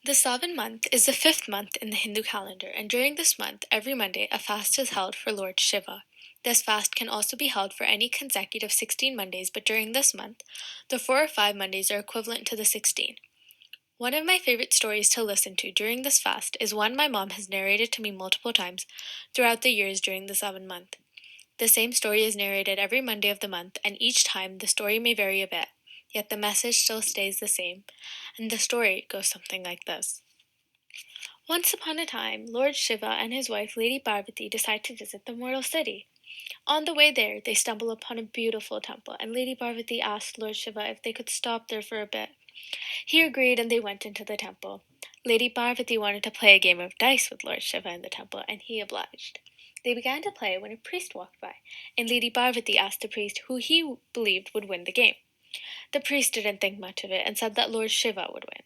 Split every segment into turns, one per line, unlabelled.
The Savan month is the fifth month in the Hindu calendar, and during this month, every Monday, a fast is held for Lord Shiva. This fast can also be held for any consecutive 16 Mondays, but during this month, the 4 or 5 Mondays are equivalent to the 16. One of my favorite stories to listen to during this fast is one my mom has narrated to me multiple times throughout the years during the Savan month. The same story is narrated every Monday of the month, and each time the story may vary a bit, yet the message still stays the same, and the story goes something like this. Once upon a time, Lord Shiva and his wife Lady Parvati decide to visit the mortal city. On the way there, they stumble upon a beautiful temple, and Lady Parvati asked Lord Shiva if they could stop there for a bit. He agreed, and they went into the temple. Lady Parvati wanted to play a game of dice with Lord Shiva in the temple, and he obliged. They began to play when a priest walked by, and Lady Parvati asked the priest who he believed would win the game. The priest didn't think much of it and said that Lord Shiva would win.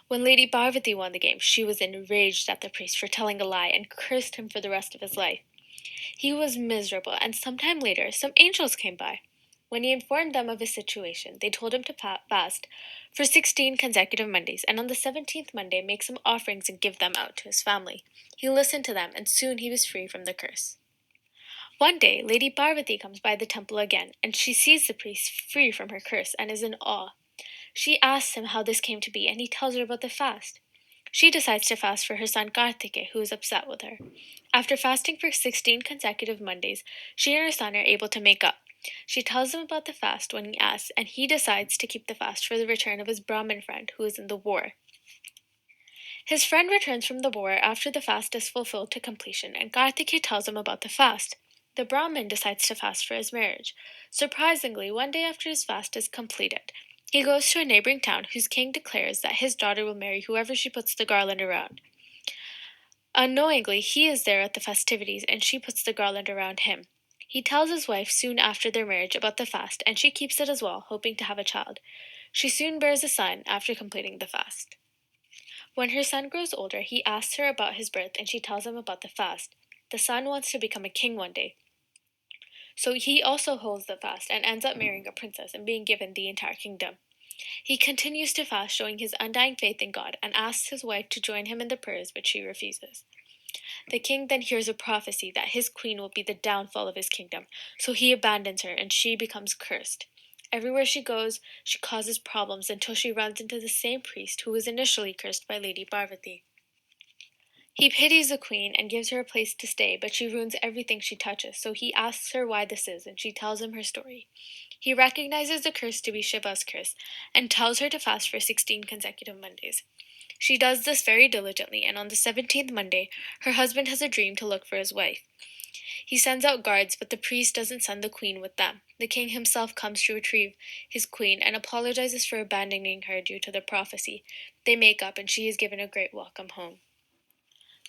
When Lady Parvati won the game, she was enraged at the priest for telling a lie and cursed him for the rest of his life. He was miserable, and some time later, some angels came by. When he informed them of his situation, they told him to fast for 16 consecutive Mondays, and on the 17th Monday make some offerings and give them out to his family. He listened to them, and soon he was free from the curse. One day, Lady Parvati comes by the temple again, and she sees the priest free from her curse and is in awe. She asks him how this came to be, and he tells her about the fast. She decides to fast for her son Kartike, who is upset with her. After fasting for 16 consecutive Mondays, she and her son are able to make up. She tells him about the fast when he asks, and he decides to keep the fast for the return of his Brahmin friend, who is in the war. His friend returns from the war after the fast is fulfilled to completion, and Kartike tells him about the fast. The Brahmin decides to fast for his marriage. Surprisingly, one day after his fast is completed, he goes to a neighboring town whose king declares that his daughter will marry whoever she puts the garland around. Unknowingly, he is there at the festivities and she puts the garland around him. He tells his wife soon after their marriage about the fast, and she keeps it as well, hoping to have a child. She soon bears a son after completing the fast. When her son grows older, he asks her about his birth and she tells him about the fast. The son wants to become a king one day, so he also holds the fast and ends up marrying a princess and being given the entire kingdom. He continues to fast, showing his undying faith in God, and asks his wife to join him in the prayers, but she refuses. The king then hears a prophecy that his queen will be the downfall of his kingdom, so he abandons her and she becomes cursed. Everywhere she goes, she causes problems until she runs into the same priest who was initially cursed by Lady Parvati. He pities the queen and gives her a place to stay, but she ruins everything she touches, so he asks her why this is, and she tells him her story. He recognizes the curse to be Shiva's curse and tells her to fast for 16 consecutive Mondays. She does this very diligently, and on the 17th Monday, her husband has a dream to look for his wife. He sends out guards, but the priest doesn't send the queen with them. The king himself comes to retrieve his queen and apologizes for abandoning her due to the prophecy. They make up, and she is given a great welcome home.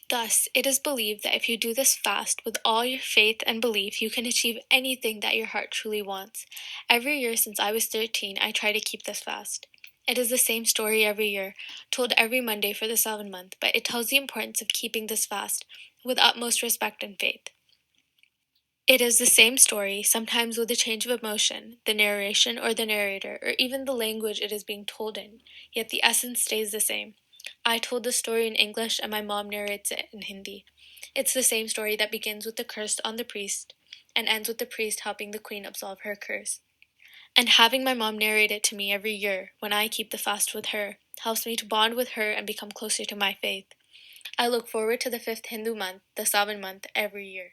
Thus, it is believed that if you do this fast with all your faith and belief, you can achieve anything that your heart truly wants. Every year since I was 13, I try to keep this fast. It is the same story every year, told every Monday for the 7th month, but it tells the importance of keeping this fast with utmost respect and faith. It is the same story, sometimes with a change of emotion, the narration or the narrator, or even the language it is being told in, yet the essence stays the same. I told the story in English and my mom narrates it in Hindi. It's the same story that begins with the curse on the priest and ends with the priest helping the queen absolve her curse. And having my mom narrate it to me every year when I keep the fast with her helps me to bond with her and become closer to my faith. I look forward to the 5th Hindu month, the Savan month, every year.